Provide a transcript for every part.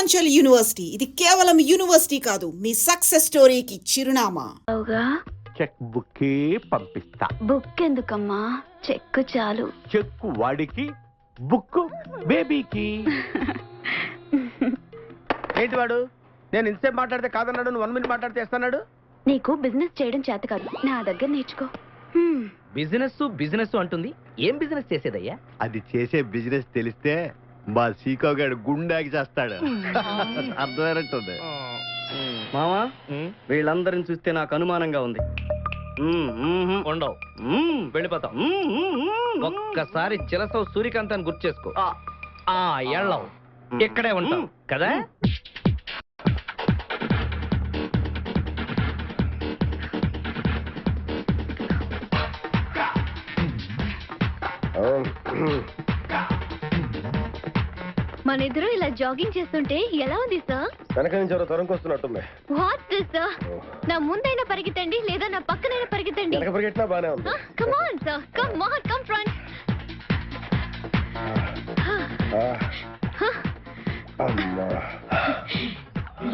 Purvanchal university ఇది కేవలం university కాదు, మీ సక్సెస్ స్టోరీకి చిరునామా. చెక్ బుక్ పంపిస్తా. బుక్ ఎందుకమ్మా, చెక్ చాలు. చెక్ వాడికి, బుక్ బేబీకి. ఏంటి వాడు? నేను ఇంతసేపు మాట్లాడితే కాదన్నాడు, నువ్వు 1 మినిట్ మాట్లాడితే ఇస్తున్నాడు. నీకు బిజినెస్ చేయడం చేత కాదు, నా దగ్గర నేర్చుకో. బిజినెస్ బిజినెస్ అంటుంది. ఏం బిజినెస్ చేసేదయ్యా? అది చేసే బిజినెస్ తెలిస్తే మా సీకోగాడు గుండాకి చేస్తాడు. అర్థమైనట్టుంది. మామా, వీళ్ళందరిని చూస్తే నాకు అనుమానంగా ఉంది. ఉండవు, వెళ్ళిపోతాం. ఒక్కసారి చిలసవు సూర్యకాంత్ అని గుర్తు చేసుకో. ఎళ్ళవు, ఇక్కడే ఉంటాం కదా. మన ఇద్దరు ఇలా జాగింగ్ చేస్తుంటే ఎలా ఉంది సార్? వెనక నుంచి ఎవరో తరంకి వస్తున్నట్టుంది. What this sir? నా ముందైనా పరిగెత్తండి, లేదా నా పక్కనైనా పరిగెత్తండి. వెనక పరిగెట్టినా బానే ఉంది. Come on sir, come on, come front.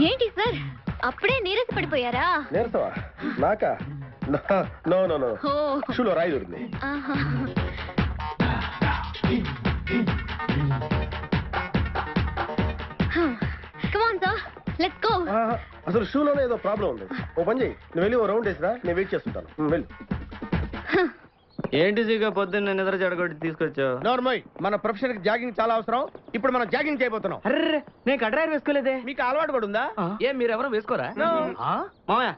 ఏంటి సార్, అప్పుడే నీరస పడిపోయారా? నేర్తావా? నాకా? నో నో నో, షూలో రాయి దొరికింది. Come on sir, let's go. అసలు షూలోనే ఏదో ప్రాబ్లం ఉంది. ఓ పని చెయ్యి, నువ్వు వెళ్ళి ఓ రౌండ్ వేసిరా, నేను వెయిట్ చేస్తుంటాను. వెళ్ళు. ఏంటి సీగా పొద్దున్న నిద్ర చెడగొట్టి తీసుకొచ్చావు? నోర్మోయ్, మన ప్రొఫెషన్ కి జాగింగ్ చాలా అవసరం. ఇప్పుడు మనం జాగింగ్ చేయబోతున్నాం. అర్రే, నేను కడ్రాయర్ వేసుకోలేదే. మీకు అలవాటు కూడా ఉందా? ఏం మీరెవరూ వేసుకోరా? మామయ్య,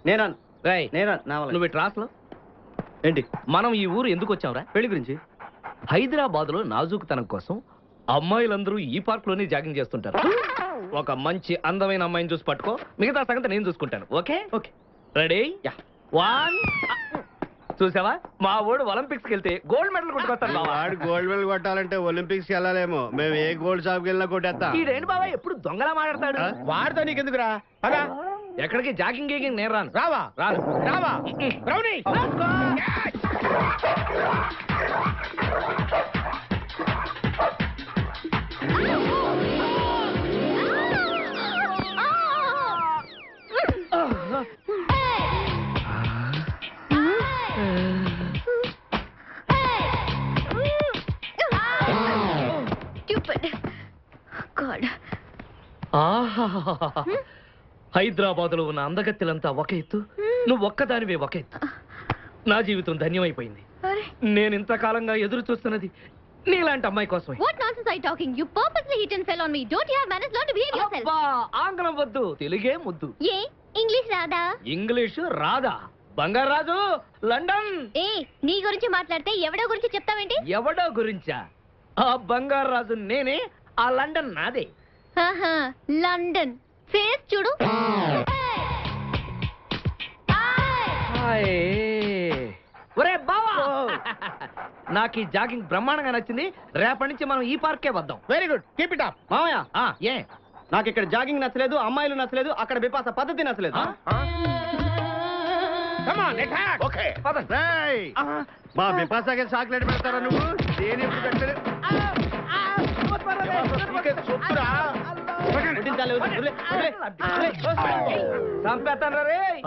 నేరాను నువ్వు ట్రాస్లో ఏంటి? మనం ఈ ఊరు ఎందుకు వచ్చావురా? పెళ్లి గురించి. హైదరాబాద్ లో నాజూకుతనం కోసం అమ్మాయిలందరూ ఈ పార్క్ లోనే జాగింగ్ చేస్తుంటారు. ఒక మంచి అందమైన అమ్మాయిని చూసి పట్టుకో, మిగతా సంగతి నేను చూసుకుంటాను. Okay okay, ready? 1. చూసావా, మా ఊడు ఒలింపిక్స్ కి వెళ్తే గోల్డ్ మెడల్ కొట్టుకొస్తాను. వాడు గోల్డ్ మెడల్ కొట్టాలంటే ఒలింపిక్స్ కి వెళ్ళాలేమో. మేము ఏ గోల్డ్ షాప్ కి వెళ్ళినా కొట్టేస్తాం. ఈడేంటి బాబా ఎప్పుడు దొంగలా మాట్లాడతాడు? వాడితో నీకెందుకురా? అదా ఎక్కడికి జాగింగ్ గీగింగ్ నేను రాను. రావా? రాను. రావా? బ్రౌనీ! హైదరాబాద్ లో ఉన్న అందగత్తెలంతా ఒక ఎత్తు, నువ్వు ఒక్కదానివే ఒక ఎత్తు. నా జీవితం ధన్యమైపోయింది. నేను ఇంతకాలంగా ఎదురు చూస్తున్నది నీలాంటి అమ్మాయి కోసమే. What nonsense are you talking? You purposely hit and fell on me. Don't you have manners? Learn to behave yourself. అబ్బా, ఆంగ్లం వద్దు, తెలుగే ముద్దు. ఏ ఇంగ్లీష్ రాదా? ఇంగ్లీషు రాదా? బంగారాజు, లండన్. ఏ నీ గురించి మాట్లాడితే ఎవడో గురించి చెప్తావేంటి? ఎవడో గురించా? ఆ బంగారాజు నేనే, ఆ లండన్ నాదే. ఆహా, లండన్ ఫేస్ చూడు. ఒరే బావా, నాకు ఈ జాగింగ్ బ్రహ్మాండంగా నచ్చింది. రేపటి నుంచి మనం ఈ పార్కే వద్దాం. Very good, keep it up. మామయ్య, ఏ నాకు ఇక్కడ జాగింగ్ నచ్చలేదు, అమ్మాయిలు నచ్చలేదు, అక్కడ బిపాస పద్ధతి నచ్చలేదు. Come on, attack. ఓకే, రేయ్, మా బిపాసాకి చాక్లెట్ పెడతారా నువ్వు? దేని పెట్టలేదు.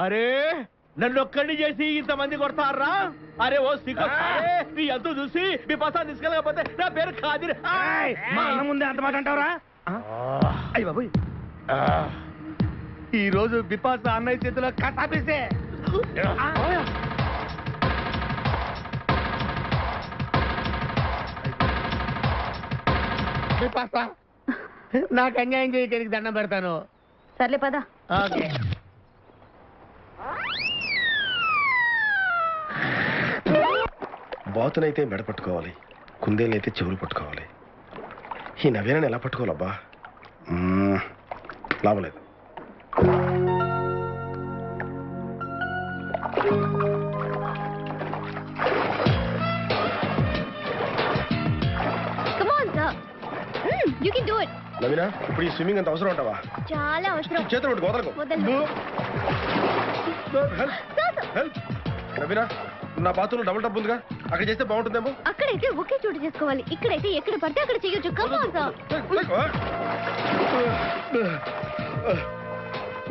అరే, నన్ను ఒక్కడిని చేసి ఇంతమంది కొడతారా? అరే ఓ సిగ్గు, నీ ఎంత చూసి మీ పసా తీసుకెళ్ళకపోతే నా పేరు ఖాదిర్. మా అన్న ముందే అంత మాట అంటావురా? అయ్య బాబోయ్, ఈ రోజు బిపాస అన్నయ్య చేతిలో కట్టాపిస్తే బిపాస, నాకు అన్యాయం చేయడానికి దండం పెడతాను. సర్లే పద. ఓకే. బాతునైతే మెడ పట్టుకోవాలి, కుందేలైతే చెవులు పట్టుకోవాలి. ఈ నవీనని ఎలా పట్టుకోవాలబ్బా? లాభలేదు. Come on, sir. You can do it. Naveena, ఇప్పుడు ఈ స్విమ్మింగ్ అంత అవసరం ఉంటావా? చాలా అవసరం. చేతులు పట్టుకో, వదలకు. వదలను. హెల్ప్. నవీనా, నా బాత్రూంలో డబుల్ టబ్ ఉందిగా, అక్కడ చేస్తే బాగుంటుందేమో. అక్కడైతే ఒకే చోటు చేసుకోవాలి, ఇక్కడైతే ఎక్కడ పడితే అక్కడ చేయొచ్చు. Come on, sir.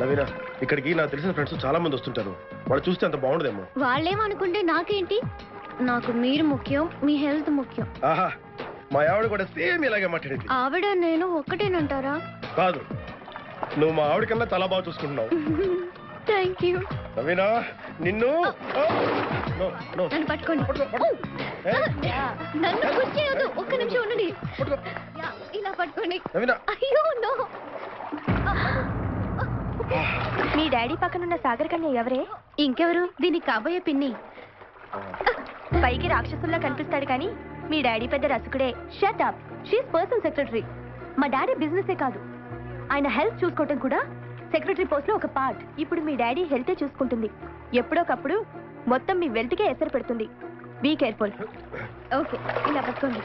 నవీన, ఇక్కడికి నాకు తెలిసిన ఫ్రెండ్స్ చాలా మంది వస్తుంటారు. వాళ్ళు చూస్తే అంత బాగుండదేమో. వాళ్ళేమనుకుంటే నాకేంటి, నాకు మీరు ముఖ్యం, మీ హెల్త్ ముఖ్యం. ఆహా, మా ఆవిడ కూడా సేమ్ ఇలాగే మాట్లాడింది. ఆవిడ నేను ఒక్కటేనంటారా? కాదు, నువ్వు మా ఆవిడ కన్నా చాలా బాగా చూసుకుంటున్నావు. Thank you. నవీనా, నిన్ను No, no. నన్ను పట్టుకోండి. నన్ను పుష్ చేయొద్దు, ఒక్క నిమిషం ఉండండి. యా, ఇలా పట్టుకోండి. నవీనా. అయ్యో నో. మీ డాడీ పక్కనున్న సాగర్ కన్య ఎవరే? ఇంకెవరు? దీనికి కాబోయే పిన్ని. పైకి రాక్షసుల్లా కనిపిస్తాడు కానీ మీ డాడీ పెద్ద రసికుడే. Shut up, she's personal secretary. మా డాడీ బిజినెసే కాదు, ఆయన హెల్త్ చూసుకోవటం కూడా సెక్రటరీ పోస్ట్ లో ఒక పార్ట్. ఇప్పుడు మీ డాడీ హెల్తే చూసుకుంటుంది, ఎప్పుడోకప్పుడు మొత్తం మీ వెల్త్కే ఎసరు పెడుతుంది. Be careful. ఓకే, ఇలా పట్టుకోండి.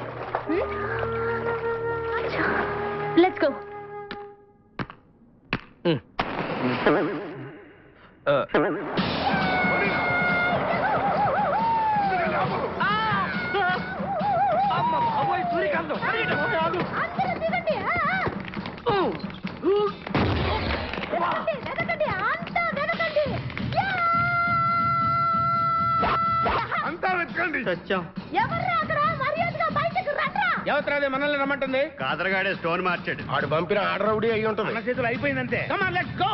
Let's go. సూర్యకాంతం అంతా వెతకండి. సత్యం ఎవరు మనల్ని రమ్మంటుంది? కాదరగాడే స్టోన్ మార్చాడు. ఆడు పంపిన ఆర్డర్ ఒకటి అయ్యి ఉంటుంది. మన చేతులు అయిపోయిందంతే. Come on, let's go.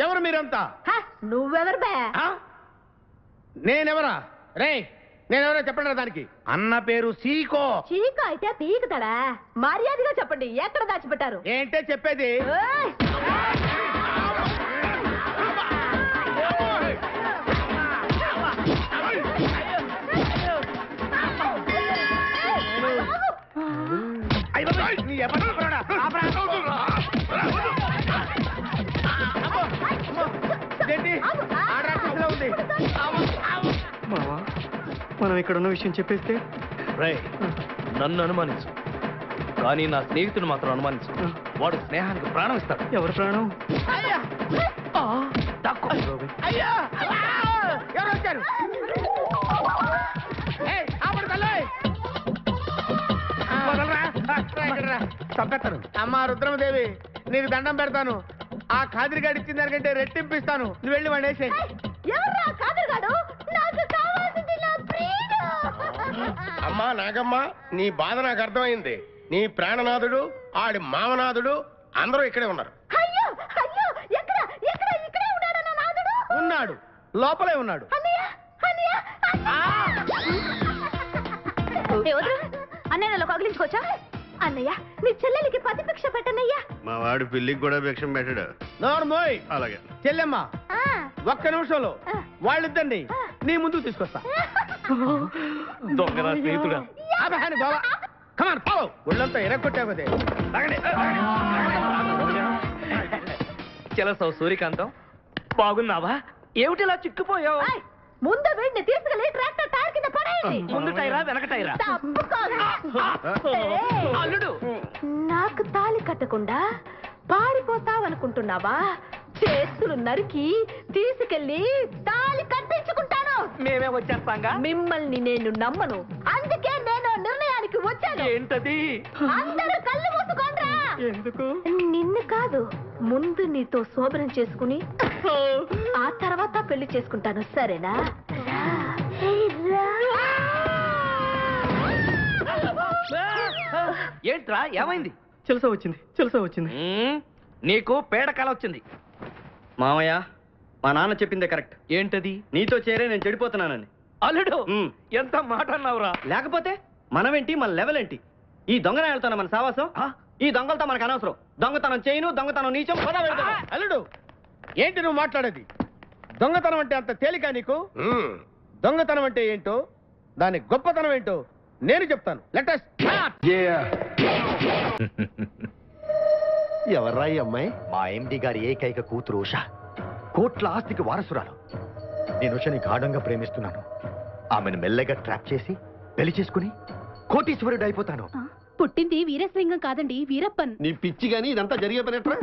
ఎవరు మీరంతా? నువ్వెవరు బే? ఆ? నేనెవరా? రే, నేనెవరో చెప్పండి దానికి. అన్న పేరు సీకో. చీక అయితే పీకుతాడా? మర్యాదగా చెప్పండి, ఎక్కడ దాచిపెట్టారు? ఏంటే చెప్పేది? ఏయ్! అయ్య బాబోయ్, నీ ఎవరు పరోడా? ఆపరా. ఇదేంటి? ఆర్డర్ ఆఫీసులో ఉంది. మావా, మనం ఇక్కడ ఉన్న విషయం చెప్పేస్తే రేయ్, నన్ను అనుమానించు, కానీ నా స్నేహితుడు మాత్రం అనుమానించు. వాడు స్నేహానికి ప్రాణం ఇస్తాడు. ఎవరి ప్రాణం? అయ్యా, దాక్కో. అయ్యా, ఎవరు వచ్చారు? ఏయ్, ఆపడు తల్లి. వదలరా. ఇక్కడ రా. చంపేస్తాను. అమ్మా రుద్రమదేవి, నీకు దండం పెడతాను. ఆ ఖాదిరిగాడు ఇచ్చిన దానికంటే రెట్టింపిస్తాను. నువ్వు వెళ్ళి వాడు వేసేయ్. ఎవర్రా కాదరుగాడు? నాకు కావాల్సింది నా ప్రియుడు. అమ్మా నాగమ్మ, నీ బాధ నాకు అర్థమైంది. నీ ప్రాణనాథుడు, ఆడి మామనాథుడు అందరూ ఇక్కడే ఉన్నారు. అయ్యో అయ్యో, ఎక్కడ ఎక్కడ ఇక్కడే ఉన్నాడు నా నాదుడు? ఉన్నాడు, లోపలే ఉన్నాడు. అన్నయ్య అన్నయ్య అన్నయ్యలో కగిలించుకోవచ్చా? అన్నయ్య, నీ చెల్లెలికి పతి భిక్ష పెట్టనయ్యా. మా వాడు పిల్లికి కూడా భిక్షం పెట్టాడు. నోరు మోయ్. అలాగే. చెల్లెమ్మ, ఒక్క నిమిషంలో వాళ్ళిద్దండి నీ ముందుకు తీసుకొస్తా. దొంగ నా స్నేహితుడా. ఆపహాని బావా, కమాన్ పావు. ఒళ్ళంతా ఎరగొట్టావు కదే. చెలసావు సూర్యకాంతం, బాగున్నావా? ఏమిటిలా చిక్కుపోయావు? ఏయ్, ముందు వీడిని తీసుకెళ్లి ట్రాక్టర్ టైర్ కింద పడేయండి. ముందు టైరా వెనక టైరా? తప్పుకోగా. ఏయ్, అల్లుడు, నాకు తాళి కట్టకుండా పారిపోతావనుకుంటున్నావా? చేతులు నరికి తీసుకెళ్లి తాళి కట్టించుకుంటాను. మేమే వచ్చేస్తాంగా. మిమ్మల్ని నేను నమ్మను, అందుకే నేను నిర్ణయానికి వచ్చాను. ఏంటది? అందరూ కళ్ళు మూసుకోండ్రా. ఎందుకు? నిన్ను కాదు, ముందు నీతో శోభనం చేసుకుని ఆ తర్వాత పెళ్లి చేసుకుంటాను, సరేనా? ఏంట్రా, ఏమైంది? చెలసా వచ్చింది, చెలసా వచ్చింది. నీకు పేడకాల వచ్చింది. మామయ్య, మా నాన్న చెప్పిందే కరెక్ట్. ఏంటది? నీతో చేరే నేను చెడిపోతున్నానని. అల్లుడు, మ్. ఎంత మాట అన్నావురా? లేకపోతే మనమేంటి, మన లెవెల్ ఏంటి? ఈ దొంగనాయాలతో మన సావాసం, ఈ దొంగలతో మనకు అనవసరం. దొంగతనం చేయను, దొంగతనం నీచం. పద వెళ్దాం. అల్లుడు, ఏంటి నువ్వు మాట్లాడేది? దొంగతనం అంటే అంత తేలిక నీకు? దొంగతనం అంటే ఏంటో, దాని గొప్పతనం ఏంటో నేను చెప్తాను. Let us start. ఎవర్రా ఈ అమ్మాయి? మా ఎండి గారి ఏకైక కూతురు ఉష, కోట్ల ఆస్తికి వారసురాలు. నేను ఉషని గాఢంగా ప్రేమిస్తున్నాను. ఆమెను మెల్లగా ట్రాప్ చేసి పెళ్లి చేసుకుని కోటీశ్వరుడు అయిపోతాను. పుట్టింది వీరసింగం కాదండి, వీరప్పన్. నీ పిచ్చి గాని ఇదంతా జరిగే పనేట్రా?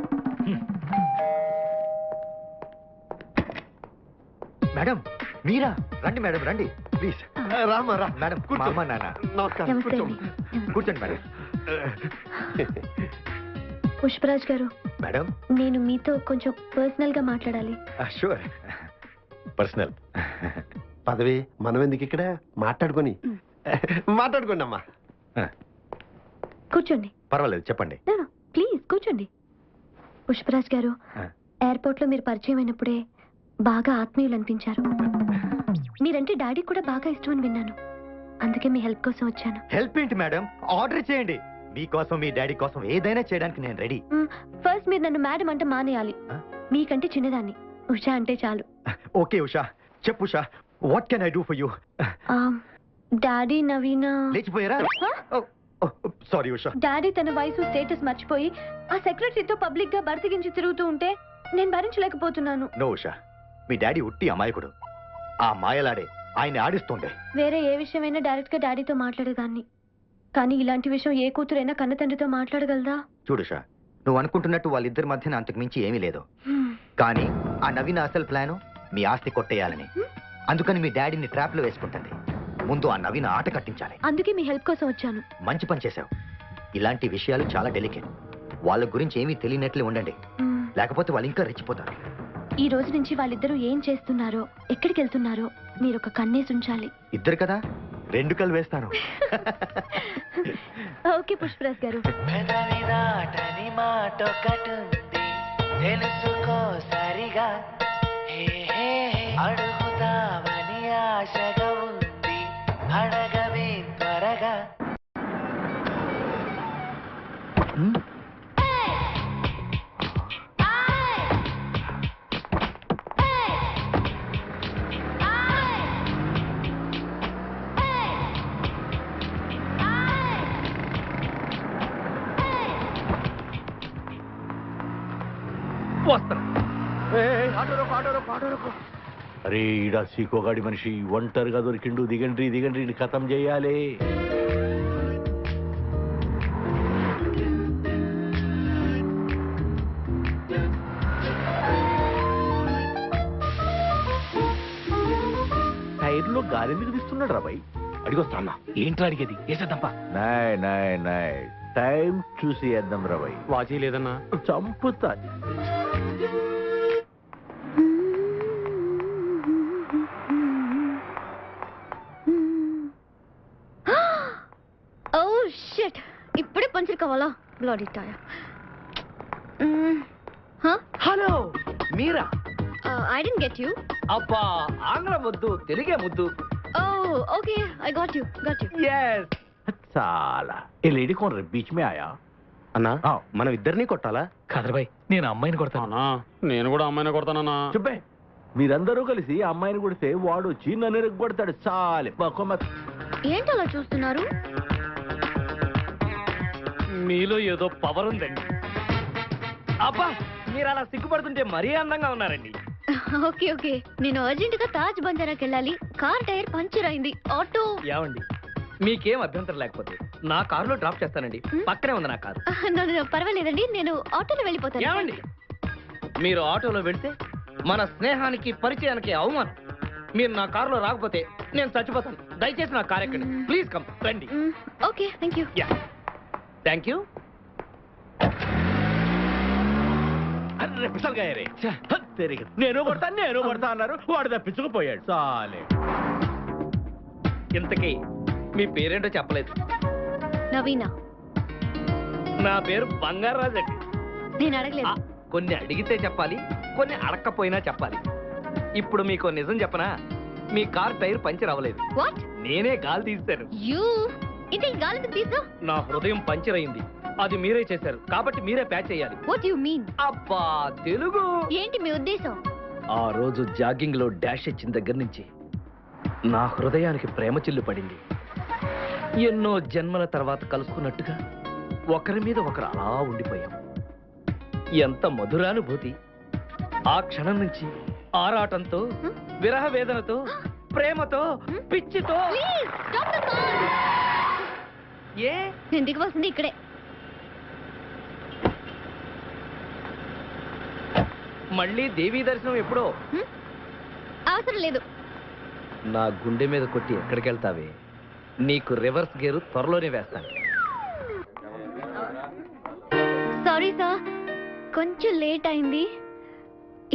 మేడం మీరా రండి మేడం రండి ప్లీజ్ రామా రా మేడం మా అమ్మ నాన్న నమస్కారం నమస్తే కూర్చోండి అండి. కూర్చోండి మేడం పుష్పరాజ్ గారు, మేడం నేను మీతో కొంచెం పర్సనల్ గా మాట్లాడాలి. షూర్ పర్సనల్ పదవి మనం ఎందుకు ఇక్కడ మాట్లాడుకొని మాట్లాడుకోండి అమ్మా. కూర్చోండి. పర్వాలేదు చెప్పండి. ప్లీజ్ కూర్చోండి. పుష్పరాజ్ గారు, ఎయిర్పోర్ట్ లో మీరు పరిచయం అయినప్పుడే బాగా ఆత్మీయులు అనిపించారు. మీరంటే డాడీ కూడా బాగా ఇష్టం అని విన్నాను. అందుకే మీ హెల్ప్ కోసం వచ్చాను. హెల్ప్ ఏంటి మేడం, ఆర్డర్ చేయండి. మీకోసం మీ డాడీ కోసం ఏదైనా చేయడానికి నేను రెడీ. ఫస్ట్ మీరు నన్ను మేడం అంటే మానేయాలి. మీకంటే చిన్నదాన్ని, ఉషా అంటే చాలు. ఓకే ఉషా, చెప్పు Usha, what can I do for you? Daddy Naveena లేచిపోయారా? సారీ ఉషా. డాడీ తన వయసు స్టేటస్ మర్చిపోయి ఆ సెక్రటరీతో పబ్లిక్ గా బర్తికించి తిరుగుతూ ఉంటే నేను భరించలేకపోతున్నాను. నో ఉషా, మీ డాడీ ఉట్టి అమాయకుడు. ఆ మాయలాడే ఆయన ఆడిస్తుండే. వేరే ఏ విషయమైనా డైరెక్ట్ గా డాడీతో మాట్లాడేదాన్ని, కానీ ఇలాంటి విషయం ఏ కూతురైనా కన్న తండ్రితో మాట్లాడగలదా? చూడుషా, నువ్వు అనుకుంటున్నట్టు వాళ్ళిద్దరి మధ్యన అంతకు మించి ఏమీ లేదు. కానీ ఆ నవీన అసలు ప్లాను మీ ఆస్తి కొట్టేయాలని. అందుకని మీ డాడీని ట్రాప్ లో వేసుకుంటుంది. ముందు ఆ నవీన ఆట కట్టించాలి. అందుకే మీ హెల్ప్ కోసం వచ్చాను. మంచి పని చేశావు. ఇలాంటి విషయాలు చాలా డెలికేట్. వాళ్ళ గురించి ఏమీ తెలియనట్లే ఉండండి, లేకపోతే వాళ్ళు ఇంకా రెచ్చిపోతారు. ఈ రోజు నుంచి వాళ్ళిద్దరూ ఏం చేస్తున్నారో, ఎక్కడికి వెళ్తున్నారో మీరు ఒక కన్నేసి ఉంచాలి. ఇద్దరు కదా, 2 కళ్ళు వేస్తాను. ఓకే పుష్పరాజ్ గారు. తెలుసుకో సరిగా, అడుగుతావని ఆశగా ఉంది, అడగవే త్వరగా. వస్తాను. అరే ఈడ సీకోగాడి మనిషి ఒంటరిగా దొరికిండు. దిగండ్రి దిగండ్రి ఖతం చేయాలి. టైర్లో గారెందుకు తీస్తున్నాడు రా బాయ్? అడిగొస్తానా? ఏంట్రా అడిగేది? వేసేద్దాంపా. నాయ్ నాయ్ నాయ్, టైం చూసి వేద్దాం రా బాయ్. వాచి లేదన్నా, చంపుతా. ఓ షిట్, ఇప్పుడే పంచర్ కావాలా? Bloody tyre. హలో మీరా? I don't get you. అబ్బా ఆంగ్లం వద్దు, తెలుగే ముద్దు. Oh okay, I got you. yes చాలా ఏ లేడీ కోన్ రే బీచ్ మే ఆయా. అన్నా మనం ఇద్దరిని కొట్టాలా? కాదరబాయ్, నేను అమ్మాయిని కొడతాను. నేను కూడా అమ్మాయిని కొడతానన్నా. చెప్పే, మీరందరూ కలిసి ఆ అమ్మాయిని కొడితే వాడు వచ్చి నన్ను ఎరగొడతాడు. చాలే ఏంటి అలా చూస్తున్నారు? మీలో ఏదో పవర్ ఉందండి. అబ్బా మీరు అలా సిగ్గుపడుతుంటే మరీ అందంగా ఉన్నారండి. ఓకే ఓకే, నేను అర్జెంట్ గా తాజ్ బంజారాకి వెళ్ళాలి. కార్ టైర్ పంచర్ అయింది. ఆటో ఏమండి, మీకేం అభ్యంతరం లేకపోతే నా కారులో డ్రాప్ చేస్తానండి. పక్కనే ఉంది నా కారు. పర్వాలేదండి, నేను ఆటోలో వెళ్ళిపోతాను. ఏమండి, మీరు ఆటోలో వెళ్తే మన స్నేహానికి పరిచయానికి అవమానం. మీరు నా కారులో రాకపోతే నేను చచ్చిపోతాను. దయచేసి నా కారు ఎక్కండి. ప్లీజ్ కమ్, రండి. Okay, thank you. Yeah thank you. నేను కొడతా అన్నారు, వాడు తప్పించుకుపోయాడు. చాలే. ఇంతకీ మీ పేరేంటో చెప్పలేదు. నవీనా. నా పేరు బంగారాజు అండి. నేను అడగలేదు. కొన్ని అడిగితే చెప్పాలి, కొన్ని అడగకపోయినా చెప్పాలి. ఇప్పుడు మీకు నిజం చెప్పనా? మీ కార్ టైర్ పంచర్ అవ్వలేదు. వాట్? నేనే గాలి తీస్తాను. యూ ఇది గాలికి తీసా? నా హృదయం పంచర్ అయింది, అది మీరే చేశారు. కాబట్టి మీరే ప్యాచ్ చేయాలి. What you mean? అబ్బా తెలుగు ఏంటి మీ ఉద్దేశం? ఆ రోజు జాగింగ్ లో డాష్ ఇచ్చిన దగ్గర నుంచి నా హృదయానికి ప్రేమ చిల్లు పడింది. ఎన్నో జన్మల తర్వాత కలుసుకున్నట్టుగా ఒకరి మీద ఒకరు అలా ఉండిపోయాం. ఎంత మధురానుభూతి! ఆ క్షణం నుంచి ఆరాటంతో, విరహ వేదనతో, ప్రేమతో, పిచ్చితో. ఏ నేను దిగవలసింది ఇక్కడే. మళ్ళీ దేవీ దర్శనం ఎప్పుడో? ఆ అవసరం లేదు. నా గుండె మీద కొట్టి ఎక్కడికి వెళ్తావే? నీకు రివర్స్ గేరు త్వరలోనే వేస్తాను. సారీ సార్, కొంచెం లేట్ అయింది.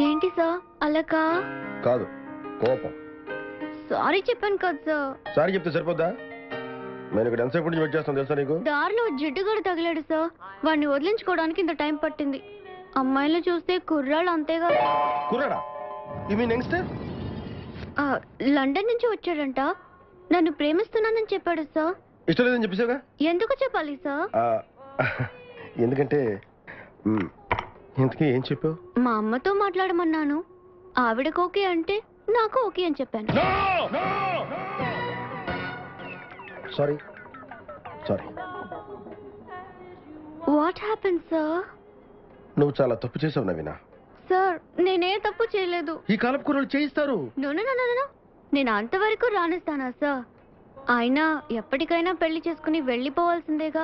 ఏంటి సార్ అలకా? కాదు, కోపం. సారీ చెప్పాను కదా సార్. సారీ చెప్తే సరిపోద్దా? నేను ఇక్కడ ఎంతసేపు నుంచి వెయిట్ చేస్తాను తెలుసా నీకు? దారిలో జిడ్డుగడు తగిలాడు సార్. వాడిని వదిలించుకోవడానికి ఇంత టైం పట్టింది. అమ్మాయిలు చూస్తే కుర్రాళ్ళు అంతేగా. కుర్రాడా? You mean youngster? లండన్ నుంచి వచ్చాడంట. నన్ను ప్రేమిస్తున్నానని చెప్పాడు సార్. ఇష్టం లేదని చెప్పేసావుగా. ఎందుకు చెప్పాలి సార్? ఎందుకంటే ఇంతకీ ఏం చెప్పావు? మా అమ్మతో మాట్లాడమన్నాను. ఆవిడకు ఓకే అంటే నాకు ఓకే అని చెప్పాను. Sorry sorry. What happen sir? నువ్వు చాలా తప్పు చేసావు నవీన. సార్ నేనే తప్పు చేయలేదు. ఈ కాలపు కుర్రాళ్ళు చేయిస్తారు. No no no no no. నేను అంతవరకు రానిస్తానా సార్? అయినా ఎప్పటికైనా పెళ్లి చేసుకుని వెళ్ళిపోవాల్సిందేగా.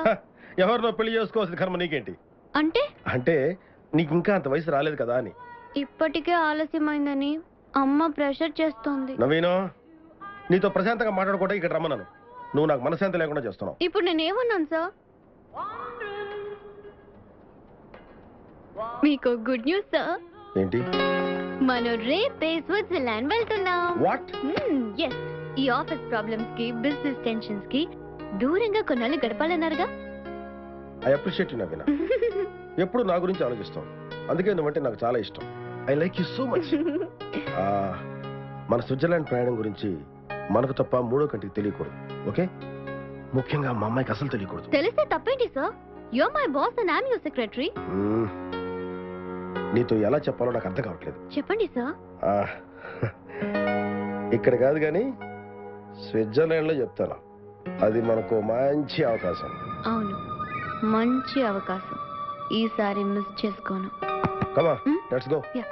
ఎవరినో పెళ్లి చేసుకోవాల్సిన కర్మ నీకేంటి? అంటే అంటే నీకు ఇంకా అంత వయసు రాలేదు కదా అని. ఇప్పటికే ఆలస్యమైందని అమ్మ ప్రెషర్ చేస్తోంది. నవీన, నీతో ప్రశాంతంగా మాట్లాడుకోవడానికి ఇక్కడ రమ్మన్నాను. నువ్వు నాకు మనశ్శాంతి లేకుండా చేస్తున్నావు. ఇప్పుడు నేనేమన్నాను సార్? మీకు గుడ్ న్యూస్ సార్. ఏంటి? మనం రేపే స్విట్జర్లాండ్ వెళ్తున్నాం. వాట్? ఎస్. ఈ ఆఫీస్ ప్రాబ్లమ్స్ కి, బిజినెస్ టెన్షన్స్ కి దూరంగా కొన్నాళ్ళు గడపాలన్నారుగా. ఐ అప్రిషియేట్ యు నవీన. ఎప్పుడు నా గురించి ఆలోచిస్తావు. అందుకే నువ్వంటే నాకు చాలా ఇష్టం. I like you so much. మన స్విట్జర్లాండ్ ప్రయాణం గురించి మనకు తప్ప మూడో కంటికి తెలియకూడదు. ఓకే? ముఖ్యంగా మా అమ్మాయికి అసలు తెలియకూడదు. తెలిస్తే తప్పేంటి sir? You are my boss and I am your secretary. నీతో ఎలా చెప్పాలో నాకు అర్థం కావట్లేదు. చెప్పండి సార్. ఇక్కడ కాదు కానీ స్విట్జర్లాండ్ లో చెప్తాను. అది మనకు మంచి అవకాశం. అవును, మంచి అవకాశం. ఈసారి మిస్ చేసుకోను. Come on, let's go. Yeah.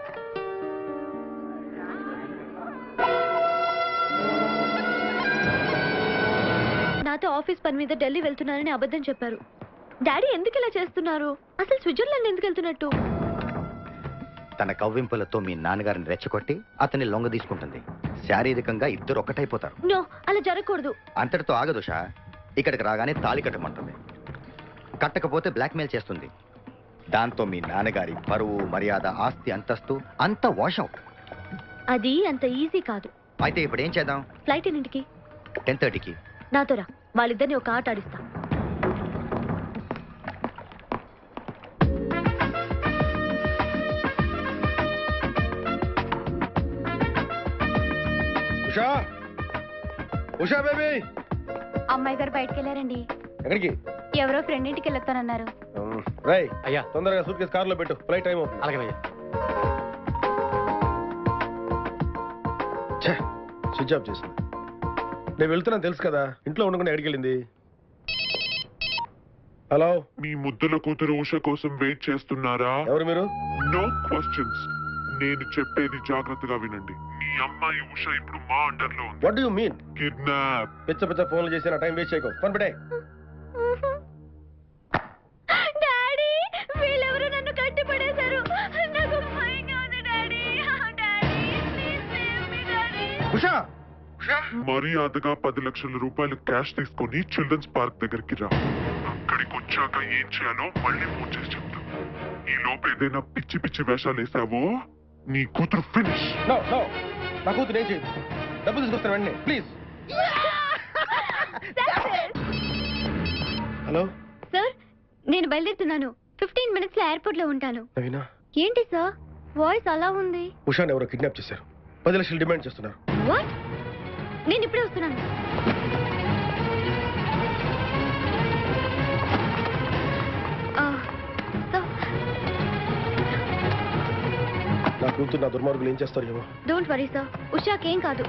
నాతో ఆఫీస్ పని మీద ఢిల్లీ వెళ్తున్నారని అబద్ధం చెప్పారు. డాడీ ఎందుకు ఇలా చేస్తున్నారు? అసలు స్విట్జర్లాండ్ ఎందుకు వెళ్తున్నట్టు? తన కవ్వింపులతో మీ నాన్నగారిని రెచ్చగొట్టి అతన్ని లొంగ తీసుకుంటుంది. శారీరకంగా ఇద్దరు ఒక్కటైపోతారు. నో, అలా జరగకూడదు. అంతటితో ఆగదు షా. ఇక్కడికి రాగానే తాళి కట్టమంటుంది. కట్టకపోతే బ్లాక్మెయిల్ చేస్తుంది. దాంతో మీ నాన్నగారి పరువు, మర్యాద, ఆస్తి, అంతస్తు అంతా వాష్ అవుట్. అది అంత ఈజీ కాదు. అయితే ఇప్పుడు ఏం చేద్దాం? ఫ్లైట్ ఎన్నింటికి? 10:30కి. నాతో రా, వాళ్ళిద్దరిని ఒక ఆట ఆడిస్తా. ఉషా, ఉషా బేబీ. అమ్మాయి గారు బయటకు వెళ్ళారండి. ఎక్కడికి? ఎవరో ఫ్రెండ్ ఇంటికి వెళ్ళొస్తానన్నారు. రై అయ్యా. తొందరగా సూట్ కేసు కార్లో పెట్టు. ఫ్లైట్ టైం అవుతుంది. అలాగే అయ్యా. స్విచ్ ఆఫ్ చేసింది. నేను వెళ్తున్నాను తెలుసు కదా. ఇంట్లో ఉండకుండా ఎక్కడికి వెళ్ళింది? హలో, మీ ముద్దుల కూతురు ఉష కోసం వెయిట్ చేస్తున్నారా? ఎవరు మీరు? No questions. నేను చెప్పేది జాగ్రత్తగా వినండి. మీ అమ్మాయి ఉష ఇప్పుడు మా అండర్ లో ఉంది. What do you mean? Kidnap. పిచ్చ పిచ్చ ఫోన్లు చేసి నా టైం వేస్ట్ చేయకు. ఫోన్ పెట్టే. డాడీ, వీళ్ళెవరో నన్ను కట్టిపడేశారు. నాకు భయంగా ఉంది daddy. Daddy, please save me daddy. Usha, మర్యాదగా 10 లక్షల రూపాయలు క్యాష్ తీసుకొని చిల్డ్రన్స్ పార్క్ దగ్గరికి రా. అక్కడికి వచ్చాక ఏం చేయాలో మళ్ళీ ఫోన్ చేసి చెప్తాను. ఈ లోపు ఏదైనా పిచ్చి పిచ్చి వేషాలు వేసావో నీ కూతురు ఫినిష్. నో నో, నా కూతురు ఏం చేయదు. డబ్బు తీసుకొస్తాను వెంటనే ప్లీజ్. హలో సార్, నేను బయలుదేరుతున్నాను. 15 minutes లో ఎయిర్పోర్ట్ లో ఉంటాను. నవీనా, ఏంటి సార్ వాయిస్ అలా ఉంది? ఉషాని ఎవరో కిడ్నాప్ చేశారు. 10 లక్షలు డిమాండ్ చేస్తున్నారు. వాట్? నేను ఇప్పుడే వస్తున్నాను. నా కూతురు నా దుర్మార్గులు ఏం చేస్తారు ఏమో. డోంట్ వరీ సార్, ఉషాకేం కాదు.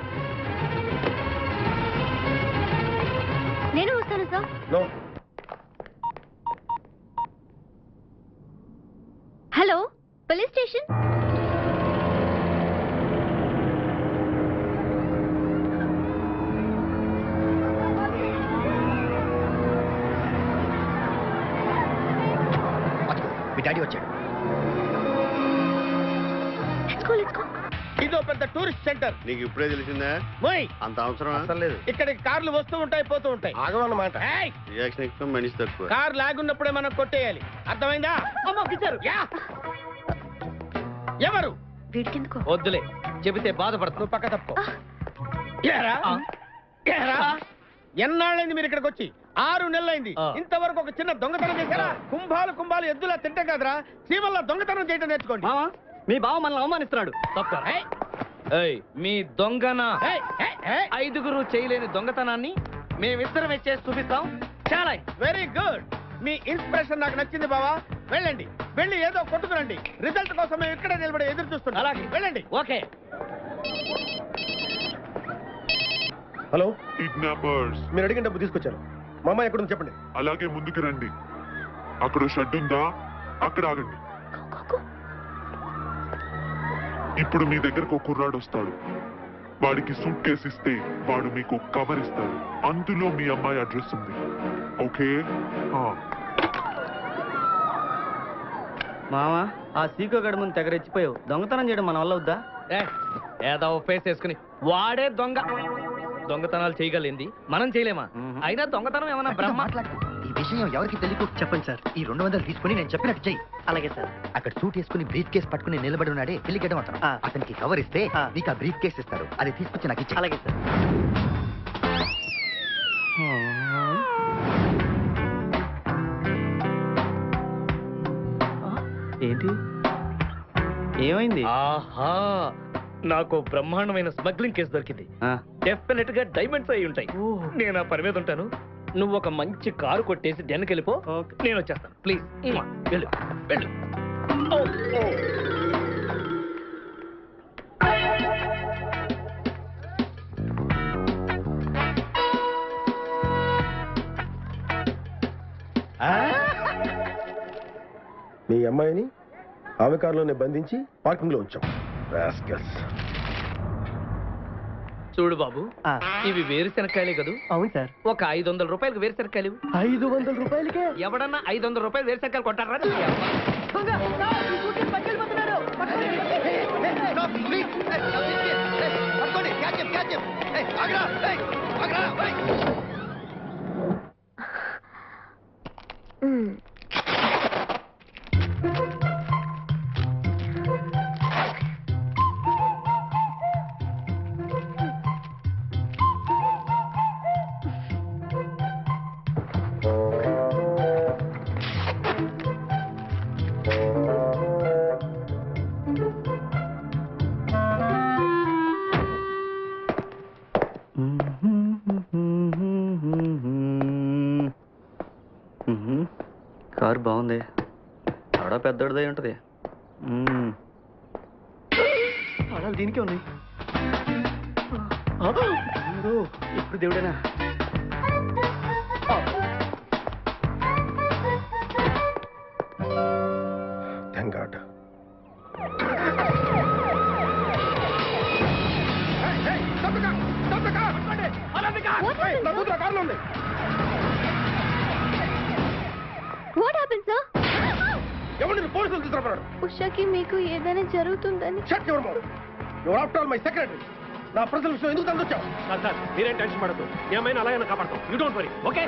నేను వస్తాను sir. No. Hello, police station. మీ డాడీ వచ్చాడు. Let's go, let's go. ఇదో పెద్ద టూరిస్ట్ సెంటర్. నీకు ఇప్పుడే తెలిసిందా? మోయ్ అంత అవసరం లేదు. ఇక్కడికి కార్లు వస్తూ ఉంటాయి, పోతూ ఉంటాయి. ఆగమన్నమాట. ఏయ్! రియాక్షన్ ఎక్కువ, మనిషి తక్కువ. కార్ లాగున్నప్పుడే మనం కొట్టేయాలి, అర్థమైందా? యా! ఎవరు? వీడికెందుకో వద్దులే, చెబితే బాధపడతావు. నువ్వు పక్క తప్పుకో. ఏరా? ఏరా? ఎన్నాళ్ళైంది మీరు ఇక్కడికి వచ్చి? 6 నెలలైంది. ఇంతవరకు ఒక చిన్న దొంగతనం చేశారా? కుంభాలు ఎద్దులా తింటాం కదరా, చీమల్లా దొంగతనం చేయటం నేర్చుకోండి. మావా మీ బావ మనల్ని అవమానిస్తున్నాడు. తప్పరా? ఏయ్, మీ దొంగన ఏయ్, ఏయ్, ఏయ్. 5గురు చేయలేని దొంగతనాన్ని మేమిద్దరం చేసి చూపిస్తాం. చాలా వెరీ గుడ్. మీ ఇన్స్పిరేషన్ నాకు నచ్చింది బావా. వెళ్ళండి, వెళ్ళి ఏదో కొట్టుకురండి. రిజల్ట్ కోసం మేము ఇక్కడే నిలబడి ఎదురు చూస్తున్నాం. అలాగే. వెళ్ళండి. ఓకే. Hello, kidnappers. మీరు అడిగిన డబ్బు తీసుకొచ్చారు. మా అమ్మాయి ఎక్కడ ఉంది చెప్పండి. అలాగే ముందుకు రండి. అక్కడ షెడ్ ఉందా? అక్కడ ఆగండి. ఇప్పుడు మీ దగ్గరకు ఒక కుర్రాడు వస్తాడు. వాడికి సూట్ కేసు ఇస్తే వాడు మీకు కవర్ ఇస్తాడు. అందులో మీ అమ్మాయి అడ్రస్ ఉంది. ఓకే? మావా ఆ సీకో గడి ముందు తెగరెచ్చిపోయావు. దొంగతనం చేయడం మన వల్ల అవుద్దా? ఏదో ఫేస్ వేసుకుని వాడే దొంగతనాలు చేయగలింది, మనం చేయలేమా? అయినా దొంగతనం ఏమన్నా బ్రహ్మ? మాట్లాడు. ఈ విషయం ఎవరికి తెలియకు. చెప్పండి సార్. ఈ 200 తీసుకుని నేను చెప్పినట్టు చెయ్యి. అలాగే సార్. అక్కడ సూట్ వేసుకుని బ్రీఫ్ కేస్ పట్టుకుని నిలబడి ఉన్నాడే పెళ్లిగడ్డం అతను. అతనికి కవర్ ఇస్తే నీకు ఆ బ్రీఫ్ కేస్ ఇస్తారు. అది తీసుకొచ్చి నాకు ఇచ్చే. అలాగే సార్. ఏంటి ఏమైంది? ఆహా, నాకు బ్రహ్మాండమైన స్మగ్లింగ్ కేసు దొరికింది. డెఫినెట్ గా డైమండ్స్ అయి ఉంటాయి. నేను ఆ పని మీద ఉంటాను. నువ్వు ఒక మంచి కారు కొట్టేసి డెన్కి వెళ్ళిపో, నేను వచ్చేస్తాను. ప్లీజ్ వెళ్ళు వెళ్ళు. మీ అమ్మాయిని ఆమె కారులోనే బంధించి పార్కింగ్ లో ఉంచాం. చూడు బాబు, ఇవి వేరుశెనక్కాయలే కదూ? అవును సార్. ఒక 500 రూపాయలకు వేరుశెనక్కాయలు. 500 రూపాయలకే? ఎవడన్నా 500 రూపాయలు వేరుశెనక్కాయలు కొంటారా? కారు బాగుంది. ఆవిడ పెద్దోడిదై ఉంటది. ఆడాలి దీనికే ఉంది. ఇప్పుడు దేవుడేనా? Thank God. What happen sir? ఎవరిని పోలీసులు తీసుకురాడు? ఉషాకి మీకు ఏదైనా జరుగుతుందని. Shut your mouth. You are after all my secretary. నా పర్సనల్ విషయం ఎందుకు తందొచ్చావు? సార్ మీరేం టెన్షన్ పడద్దు, ఏమైనా అలాగే కాపాడతాం. You don't worry. ఓకే,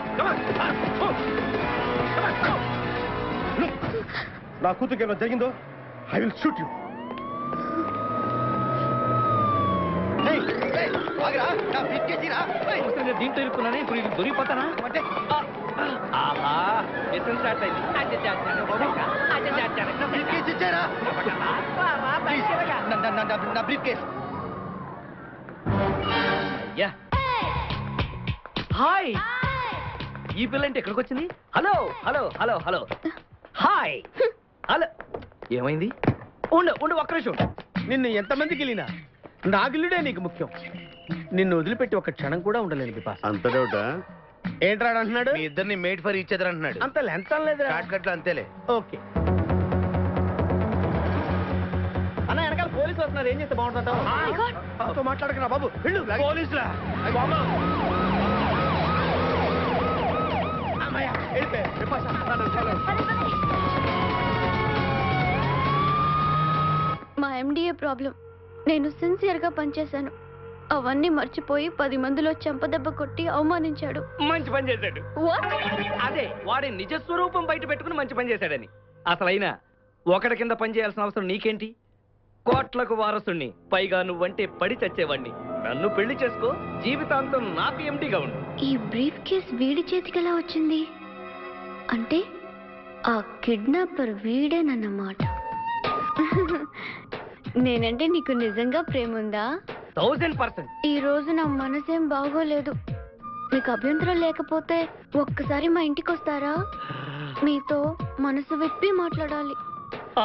నా కూతురికి ఏమైనా జరిగిందో ఐ విల్ షూట్ యు. దీంట్లో ఇరుక్కున్నానే, ఇప్పుడు ఇది దొరికిపోతానా? ఆహా, ఎత్తున స్టార్ట్ అయింది. యా. హాయ్, ఈ పిల్ల అంటే ఎక్కడికి వచ్చింది? Hello hello hello hello hi hello. ఏమైంది? ఉండు ఉండు, ఒక్క నిమిషం. నిన్ను ఎంతమందికి వెళ్ళినా నా గిల్లుడే నీకు ముఖ్యం. నిన్ను వదిలిపెట్టి ఒక క్షణం కూడా ఉండలేను బిపాస్. అంత డౌటా? ఏంట్రా అంటున్నాడు? మీ ఇద్దరిని మేడ్ ఫర్ ఈచ్ అదర్ అంటున్నాడు. అంత లెంత్ లేదు. షార్ట్ కట్ లో అంతేలే. ఓకే అన్న, వెనకాల పోలీసులు వస్తున్నారు. ఏం చేస్తే బాగుంటుంటావు? మాట్లాడకరా బాబు, వెళ్ళు. పోలీసులా? మా ఎండిఏ ప్రాబ్లం. నేను సిన్సియర్గా పనిచేశాను. అవన్నీ మర్చిపోయి 10 మందిలో చెంపదెబ్బ కొట్టి అవమానించాడు. మంచి పని చేశాడు. What? అదే వాడి నిజ స్వరూపం బయట పెట్టుకుని మంచి పని చేశాడని. అసలైనా ఒకటి కింద పని చేయాల్సిన అవసరం నీకేంటి? కోట్లకు వారసుణ్ణి, పైగా నువ్వంటే పడి చచ్చేవాణ్ణి. నన్ను పెళ్లి చేసుకో, జీవితాంతం నాకు ఎండిగా ఉండు. ఈ బ్రీఫ్ కేస్ వీడి చేతికి ఎలా వచ్చింది? అంటే ఆ కిడ్నాపర్ వీడేనన్నమాట. నేనంటే నీకు నిజంగా ప్రేమ ఉందా? 1000%. ఈ రోజు నా మనసేం బాగోలేదు. మీకు అభ్యంతరం లేకపోతే ఒక్కసారి మా ఇంటికి వస్తారా? మీతో మనసు విప్పి మాట్లాడాలి.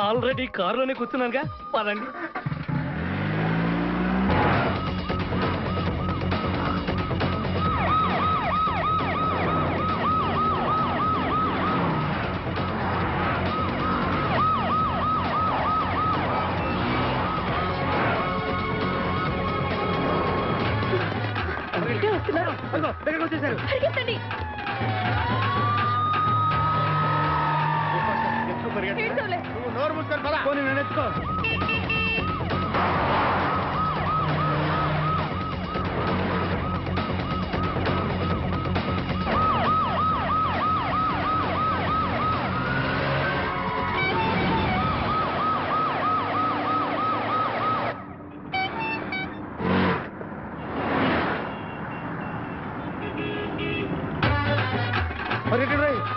ఆల్రెడీ కారులోనే కూర్చున్నానుగా, పదండి. వస్తున్నారు. దగ్గరకు వచ్చేసారు. పరిగెత్తండి. ఏంటోలే. నువ్వు నోరు మూసుకొని పద. పోనీ నన్ను ఎత్తుకో.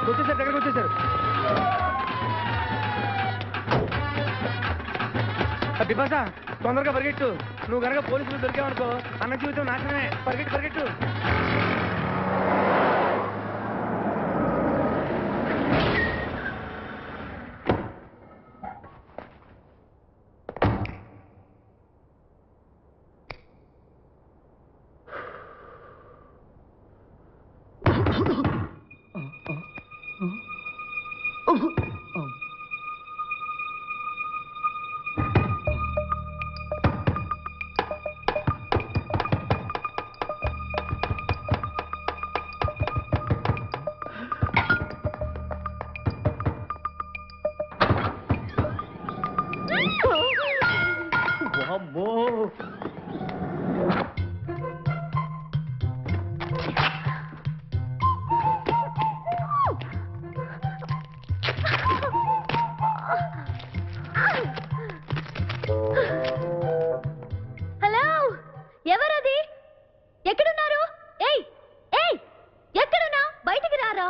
వచ్చేసారు, దగ్గరకు వచ్చేసారు. బిపాసా, తొందరగా పరిగెట్టు. నువ్వు కనుక పోలీసులు దొరికావనుకో అన్న జీవితం నాశనమే. పరిగెట్టు పరిగెట్టు. హలో, ఎవరది? ఎక్కడున్నారు? ఏయ్ ఏయ్, ఎక్కడున్నా? బయటికి రారా.